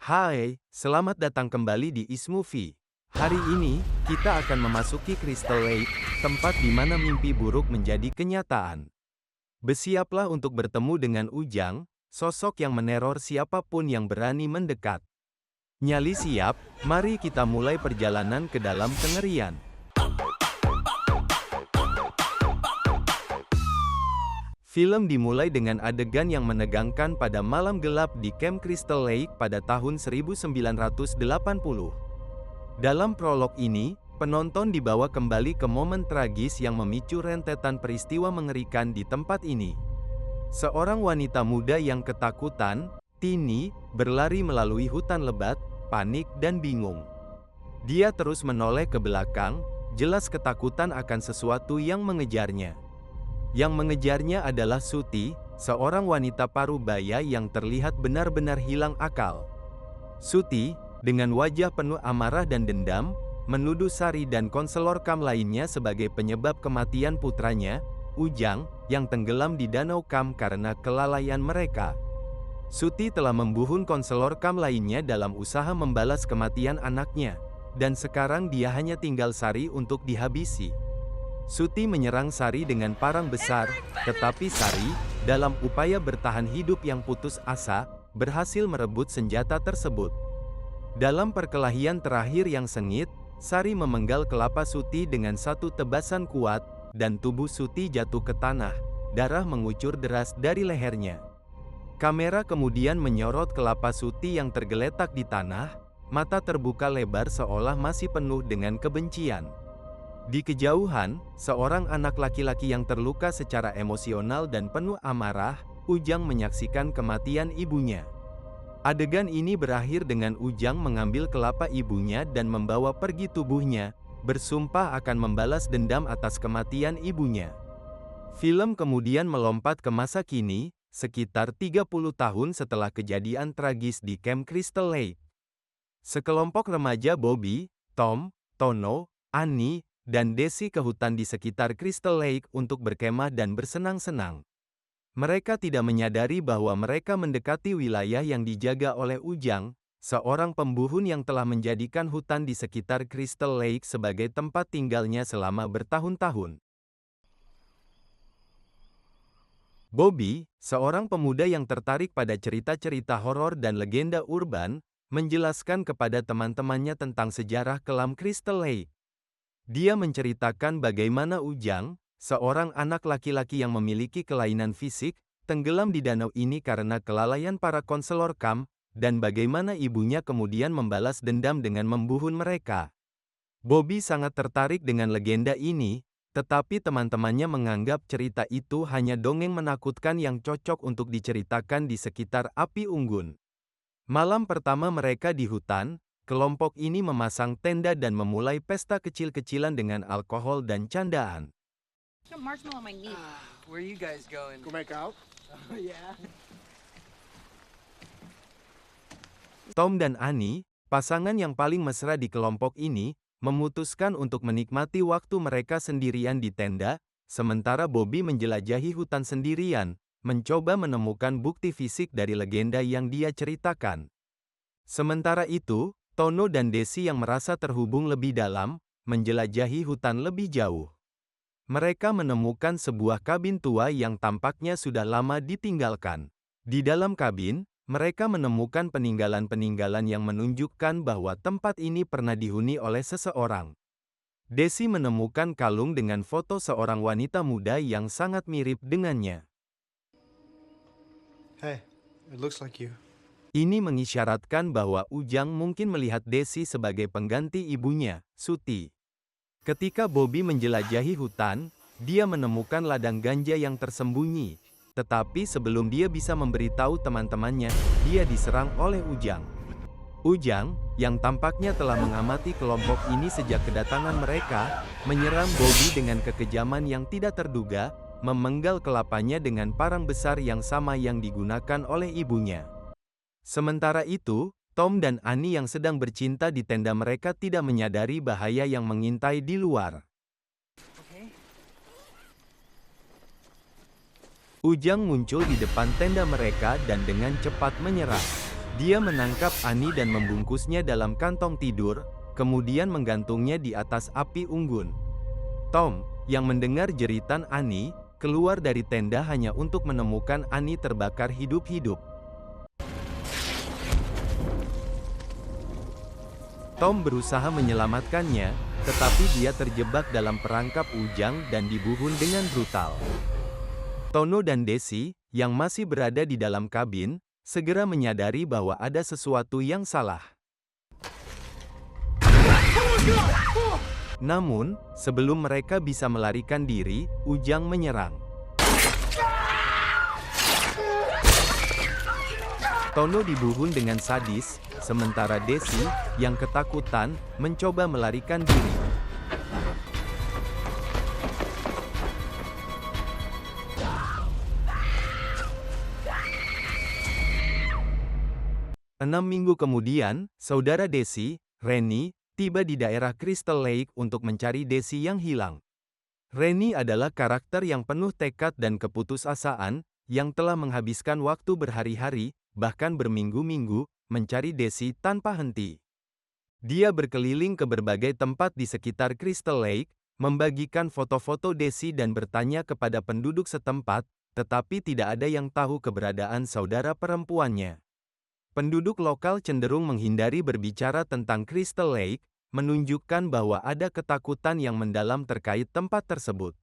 Hai, selamat datang kembali di Ismovie. Hari ini, kita akan memasuki Crystal Lake, tempat di mana mimpi buruk menjadi kenyataan. Bersiaplah untuk bertemu dengan Ujang, sosok yang meneror siapapun yang berani mendekat. Nyali siap, mari kita mulai perjalanan ke dalam kengerian. Film dimulai dengan adegan yang menegangkan pada malam gelap di Camp Crystal Lake pada tahun 1980. Dalam prolog ini, penonton dibawa kembali ke momen tragis yang memicu rentetan peristiwa mengerikan di tempat ini. Seorang wanita muda yang ketakutan, Tini, berlari melalui hutan lebat, panik dan bingung. Dia terus menoleh ke belakang, jelas ketakutan akan sesuatu yang mengejarnya. Yang mengejarnya adalah Suti, seorang wanita parubaya yang terlihat benar-benar hilang akal. Suti, dengan wajah penuh amarah dan dendam, menuduh Sari dan konselor KAM lainnya sebagai penyebab kematian putranya, Ujang, yang tenggelam di danau KAM karena kelalaian mereka. Suti telah membunuh konselor KAM lainnya dalam usaha membalas kematian anaknya, dan sekarang dia hanya tinggal Sari untuk dihabisi. Suti menyerang Sari dengan parang besar, tetapi Sari, dalam upaya bertahan hidup yang putus asa, berhasil merebut senjata tersebut. Dalam perkelahian terakhir yang sengit, Sari memenggal kelapa Suti dengan satu tebasan kuat, dan tubuh Suti jatuh ke tanah, darah mengucur deras dari lehernya. Kamera kemudian menyorot kelapa Suti yang tergeletak di tanah, mata terbuka lebar seolah masih penuh dengan kebencian. Di kejauhan, seorang anak laki-laki yang terluka secara emosional dan penuh amarah, Ujang menyaksikan kematian ibunya. Adegan ini berakhir dengan Ujang mengambil kelapa ibunya dan membawa pergi tubuhnya, bersumpah akan membalas dendam atas kematian ibunya. Film kemudian melompat ke masa kini, sekitar 30 tahun setelah kejadian tragis di Camp Crystal Lake. Sekelompok remaja Bobby, Tom, Tono, Annie, dan Desi ke hutan di sekitar Crystal Lake untuk berkemah dan bersenang-senang. Mereka tidak menyadari bahwa mereka mendekati wilayah yang dijaga oleh Ujang, seorang pembunuh yang telah menjadikan hutan di sekitar Crystal Lake sebagai tempat tinggalnya selama bertahun-tahun. Bobby, seorang pemuda yang tertarik pada cerita-cerita horor dan legenda urban, menjelaskan kepada teman-temannya tentang sejarah kelam Crystal Lake. Dia menceritakan bagaimana Ujang, seorang anak laki-laki yang memiliki kelainan fisik, tenggelam di danau ini karena kelalaian para konselor KAM, dan bagaimana ibunya kemudian membalas dendam dengan membunuh mereka. Bobby sangat tertarik dengan legenda ini, tetapi teman-temannya menganggap cerita itu hanya dongeng menakutkan yang cocok untuk diceritakan di sekitar api unggun. Malam pertama mereka di hutan, kelompok ini memasang tenda dan memulai pesta kecil-kecilan dengan alkohol dan candaan. Where are you guys going? Go make out? Oh yeah. Tom dan Annie, pasangan yang paling mesra di kelompok ini, memutuskan untuk menikmati waktu mereka sendirian di tenda, sementara Bobby menjelajahi hutan sendirian, mencoba menemukan bukti fisik dari legenda yang dia ceritakan. Sementara itu, Tono dan Desi yang merasa terhubung lebih dalam, menjelajahi hutan lebih jauh. Mereka menemukan sebuah kabin tua yang tampaknya sudah lama ditinggalkan. Di dalam kabin, mereka menemukan peninggalan-peninggalan yang menunjukkan bahwa tempat ini pernah dihuni oleh seseorang. Desi menemukan kalung dengan foto seorang wanita muda yang sangat mirip dengannya. Hey, it looks like you. Ini mengisyaratkan bahwa Ujang mungkin melihat Desi sebagai pengganti ibunya, Suti. Ketika Bobby menjelajahi hutan, dia menemukan ladang ganja yang tersembunyi. Tetapi sebelum dia bisa memberitahu teman-temannya, dia diserang oleh Ujang. Ujang, yang tampaknya telah mengamati kelompok ini sejak kedatangan mereka, menyerang Bobby dengan kekejaman yang tidak terduga, memenggal kelapanya dengan parang besar yang sama yang digunakan oleh ibunya. Sementara itu, Tom dan Annie yang sedang bercinta di tenda mereka tidak menyadari bahaya yang mengintai di luar. Ujang muncul di depan tenda mereka dan dengan cepat menyerang. Dia menangkap Annie dan membungkusnya dalam kantong tidur, kemudian menggantungnya di atas api unggun. Tom, yang mendengar jeritan Annie, keluar dari tenda hanya untuk menemukan Annie terbakar hidup-hidup. Tom berusaha menyelamatkannya, tetapi dia terjebak dalam perangkap Ujang dan dibunuh dengan brutal. Tono dan Desi, yang masih berada di dalam kabin, segera menyadari bahwa ada sesuatu yang salah. Namun, sebelum mereka bisa melarikan diri, Ujang menyerang. Tono dibunuh dengan sadis, sementara Desi, yang ketakutan, mencoba melarikan diri. Enam minggu kemudian, saudara Desi, Rennie, tiba di daerah Crystal Lake untuk mencari Desi yang hilang. Rennie adalah karakter yang penuh tekad dan keputusasaan, yang telah menghabiskan waktu berhari-hari, bahkan berminggu-minggu, mencari Desi tanpa henti. Dia berkeliling ke berbagai tempat di sekitar Crystal Lake, membagikan foto-foto Desi dan bertanya kepada penduduk setempat, tetapi tidak ada yang tahu keberadaan saudara perempuannya. Penduduk lokal cenderung menghindari berbicara tentang Crystal Lake, menunjukkan bahwa ada ketakutan yang mendalam terkait tempat tersebut.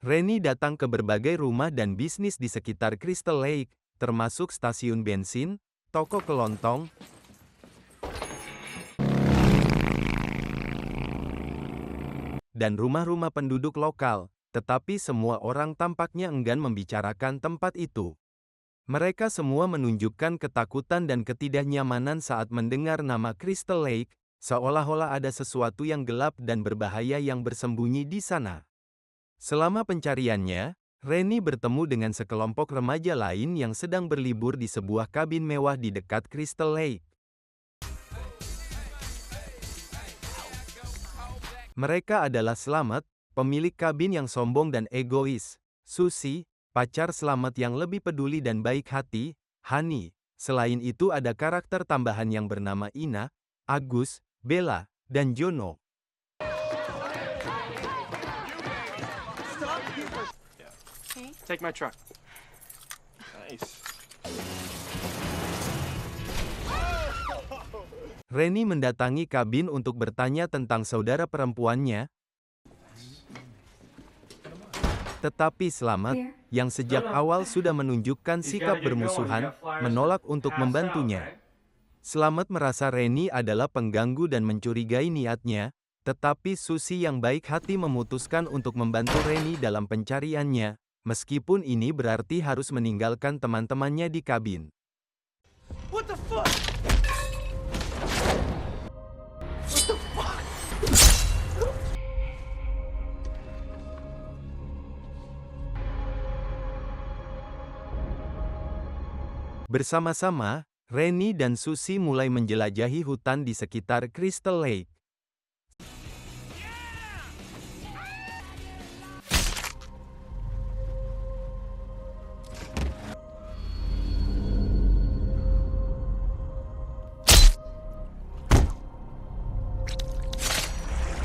Rennie datang ke berbagai rumah dan bisnis di sekitar Crystal Lake, termasuk stasiun bensin, toko kelontong, dan rumah-rumah penduduk lokal, tetapi semua orang tampaknya enggan membicarakan tempat itu. Mereka semua menunjukkan ketakutan dan ketidaknyamanan saat mendengar nama Crystal Lake, seolah-olah ada sesuatu yang gelap dan berbahaya yang bersembunyi di sana. Selama pencariannya, Rennie bertemu dengan sekelompok remaja lain yang sedang berlibur di sebuah kabin mewah di dekat Crystal Lake. Mereka adalah Slamet, pemilik kabin yang sombong dan egois, Susie, pacar Slamet yang lebih peduli dan baik hati, Honey. Selain itu ada karakter tambahan yang bernama Ina, Agus, Bella, dan Jono. Take my truck. Nice. Rennie mendatangi kabin untuk bertanya tentang saudara perempuannya, tetapi Slamet, yang sejak awal sudah menunjukkan sikap bermusuhan, menolak untuk membantunya. Slamet merasa Rennie adalah pengganggu dan mencurigai niatnya, tetapi Susie yang baik hati memutuskan untuk membantu Rennie dalam pencariannya, meskipun ini berarti harus meninggalkan teman-temannya di kabin. What the fuck? Bersama-sama, Rennie dan Susie mulai menjelajahi hutan di sekitar Crystal Lake.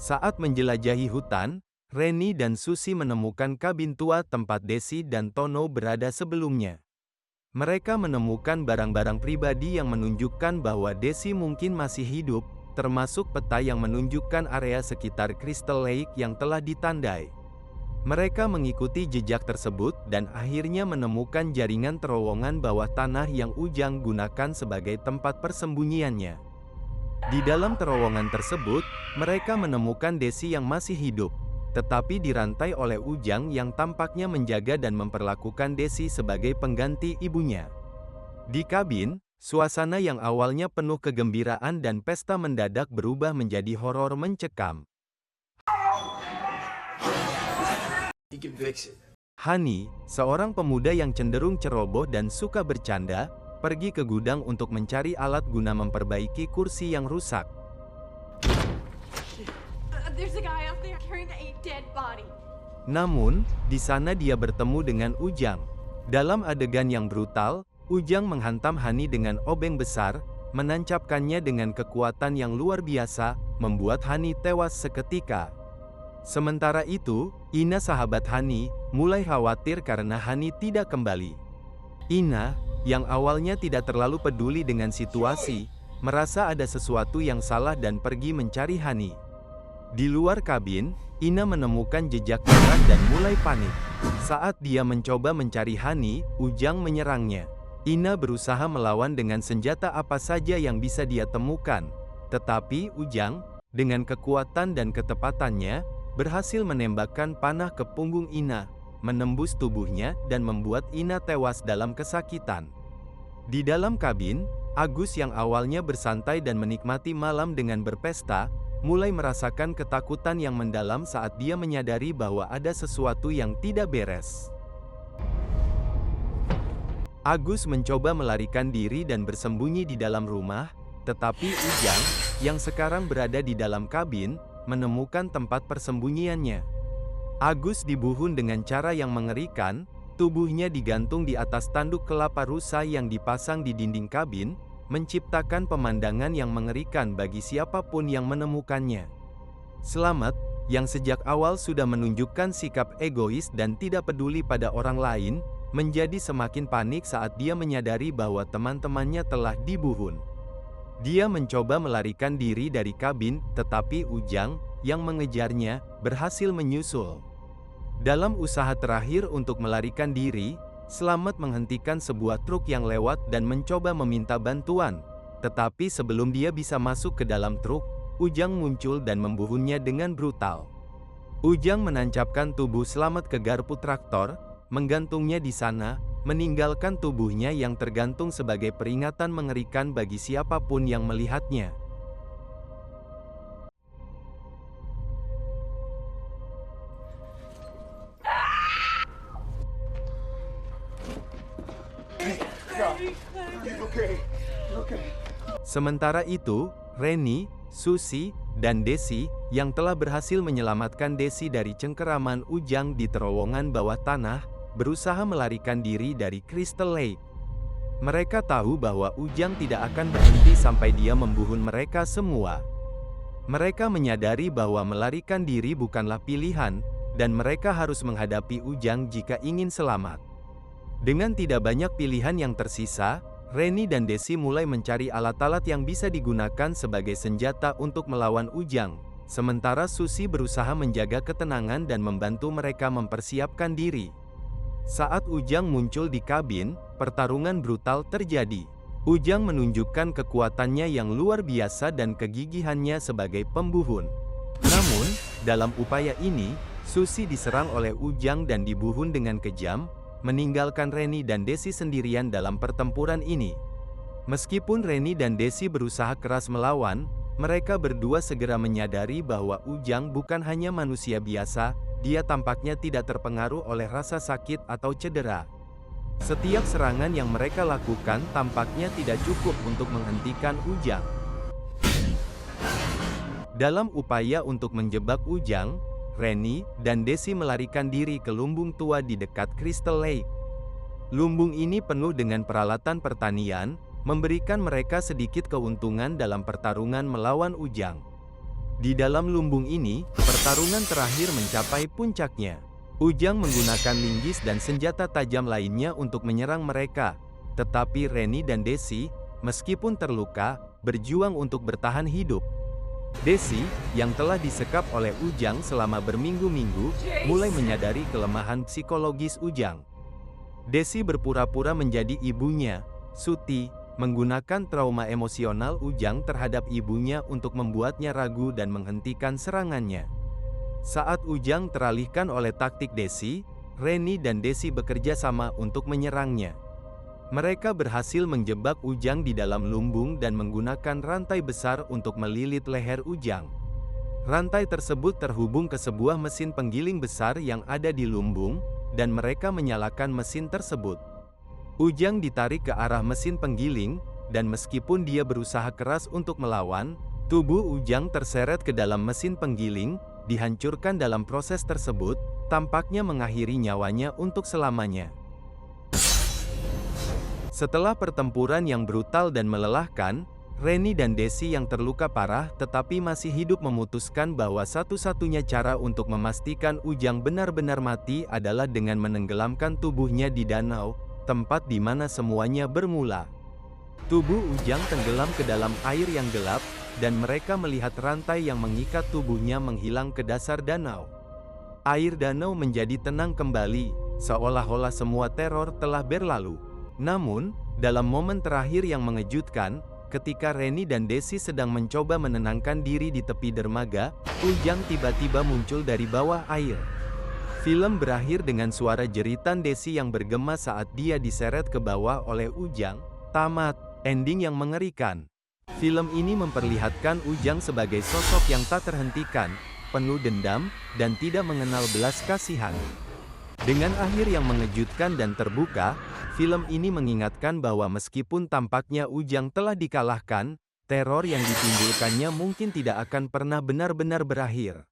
Saat menjelajahi hutan, Rennie dan Susie menemukan kabin tua tempat Desi dan Tono berada sebelumnya. Mereka menemukan barang-barang pribadi yang menunjukkan bahwa Desi mungkin masih hidup, termasuk peta yang menunjukkan area sekitar Crystal Lake yang telah ditandai. Mereka mengikuti jejak tersebut dan akhirnya menemukan jaringan terowongan bawah tanah yang Ujang gunakan sebagai tempat persembunyiannya. Di dalam terowongan tersebut, mereka menemukan Desi yang masih hidup, tetapi dirantai oleh Ujang yang tampaknya menjaga dan memperlakukan Desi sebagai pengganti ibunya. Di kabin, suasana yang awalnya penuh kegembiraan dan pesta mendadak berubah menjadi horor mencekam. Honey, seorang pemuda yang cenderung ceroboh dan suka bercanda, pergi ke gudang untuk mencari alat guna memperbaiki kursi yang rusak. There's a guy out there carrying a dead body. Namun, di sana dia bertemu dengan Ujang. Dalam adegan yang brutal, Ujang menghantam Hani dengan obeng besar, menancapkannya dengan kekuatan yang luar biasa, membuat Hani tewas seketika. Sementara itu, Ina sahabat Hani, mulai khawatir karena Hani tidak kembali. Ina, yang awalnya tidak terlalu peduli dengan situasi, merasa ada sesuatu yang salah dan pergi mencari Hani. Di luar kabin, Ina menemukan jejak darah dan mulai panik. Saat dia mencoba mencari Hani, Ujang menyerangnya. Ina berusaha melawan dengan senjata apa saja yang bisa dia temukan. Tetapi Ujang, dengan kekuatan dan ketepatannya, berhasil menembakkan panah ke punggung Ina, menembus tubuhnya dan membuat Ina tewas dalam kesakitan. Di dalam kabin, Agus yang awalnya bersantai dan menikmati malam dengan berpesta, mulai merasakan ketakutan yang mendalam saat dia menyadari bahwa ada sesuatu yang tidak beres. Agus mencoba melarikan diri dan bersembunyi di dalam rumah, tetapi Ujang, yang sekarang berada di dalam kabin, menemukan tempat persembunyiannya. Agus dibunuh dengan cara yang mengerikan, tubuhnya digantung di atas tanduk kelapa rusa yang dipasang di dinding kabin, menciptakan pemandangan yang mengerikan bagi siapapun yang menemukannya. Selamat, yang sejak awal sudah menunjukkan sikap egois dan tidak peduli pada orang lain, menjadi semakin panik saat dia menyadari bahwa teman-temannya telah dibunuh. Dia mencoba melarikan diri dari kabin, tetapi Ujang, yang mengejarnya, berhasil menyusul. Dalam usaha terakhir untuk melarikan diri, Selamat menghentikan sebuah truk yang lewat dan mencoba meminta bantuan. Tetapi sebelum dia bisa masuk ke dalam truk, Ujang muncul dan membunuhnya dengan brutal. Ujang menancapkan tubuh Selamat ke garpu traktor, menggantungnya di sana, meninggalkan tubuhnya yang tergantung sebagai peringatan mengerikan bagi siapapun yang melihatnya. Sementara itu, Reni, Susi, dan Desi, yang telah berhasil menyelamatkan Desi dari cengkeraman Ujang di terowongan bawah tanah, berusaha melarikan diri dari Crystal Lake. Mereka tahu bahwa Ujang tidak akan berhenti sampai dia membunuh mereka semua. Mereka menyadari bahwa melarikan diri bukanlah pilihan, dan mereka harus menghadapi Ujang jika ingin selamat. Dengan tidak banyak pilihan yang tersisa, Reni dan Desi mulai mencari alat-alat yang bisa digunakan sebagai senjata untuk melawan Ujang, sementara Susi berusaha menjaga ketenangan dan membantu mereka mempersiapkan diri. Saat Ujang muncul di kabin, pertarungan brutal terjadi. Ujang menunjukkan kekuatannya yang luar biasa dan kegigihannya sebagai pembunuh. Namun, dalam upaya ini, Susi diserang oleh Ujang dan dibunuh dengan kejam, meninggalkan Reni dan Desi sendirian dalam pertempuran ini. Meskipun Reni dan Desi berusaha keras melawan, mereka berdua segera menyadari bahwa Ujang bukan hanya manusia biasa, dia tampaknya tidak terpengaruh oleh rasa sakit atau cedera. Setiap serangan yang mereka lakukan tampaknya tidak cukup untuk menghentikan Ujang. Dalam upaya untuk menjebak Ujang, Reni dan Desi melarikan diri ke lumbung tua di dekat Crystal Lake. Lumbung ini penuh dengan peralatan pertanian, memberikan mereka sedikit keuntungan dalam pertarungan melawan Ujang. Di dalam lumbung ini, pertarungan terakhir mencapai puncaknya. Ujang menggunakan linggis dan senjata tajam lainnya untuk menyerang mereka, tetapi Reni dan Desi, meskipun terluka, berjuang untuk bertahan hidup. Desi, yang telah disekap oleh Ujang selama berminggu-minggu, mulai menyadari kelemahan psikologis Ujang. Desi berpura-pura menjadi ibunya, Suti, menggunakan trauma emosional Ujang terhadap ibunya untuk membuatnya ragu dan menghentikan serangannya. Saat Ujang teralihkan oleh taktik Desi, Reni dan Desi bekerja sama untuk menyerangnya. Mereka berhasil menjebak Ujang di dalam lumbung dan menggunakan rantai besar untuk melilit leher Ujang. Rantai tersebut terhubung ke sebuah mesin penggiling besar yang ada di lumbung, dan mereka menyalakan mesin tersebut. Ujang ditarik ke arah mesin penggiling, dan meskipun dia berusaha keras untuk melawan, tubuh Ujang terseret ke dalam mesin penggiling, dihancurkan dalam proses tersebut, tampaknya mengakhiri nyawanya untuk selamanya. Setelah pertempuran yang brutal dan melelahkan, Reni dan Desi yang terluka parah tetapi masih hidup memutuskan bahwa satu-satunya cara untuk memastikan Ujang benar-benar mati adalah dengan menenggelamkan tubuhnya di danau, tempat di mana semuanya bermula. Tubuh Ujang tenggelam ke dalam air yang gelap, dan mereka melihat rantai yang mengikat tubuhnya menghilang ke dasar danau. Air danau menjadi tenang kembali, seolah-olah semua teror telah berlalu. Namun, dalam momen terakhir yang mengejutkan, ketika Reni dan Desi sedang mencoba menenangkan diri di tepi dermaga, Ujang tiba-tiba muncul dari bawah air. Film berakhir dengan suara jeritan Desi yang bergema saat dia diseret ke bawah oleh Ujang. Tamat. Ending yang mengerikan. Film ini memperlihatkan Ujang sebagai sosok yang tak terhentikan, penuh dendam, dan tidak mengenal belas kasihan. Dengan akhir yang mengejutkan dan terbuka, film ini mengingatkan bahwa meskipun tampaknya Ujang telah dikalahkan, teror yang ditimbulkannya mungkin tidak akan pernah benar-benar berakhir.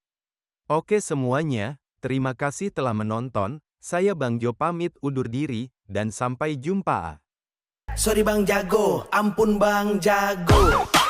Oke semuanya, terima kasih telah menonton, saya Bang Jo pamit undur diri, dan sampai jumpa. Sorry Bang Jago, ampun Bang Jago.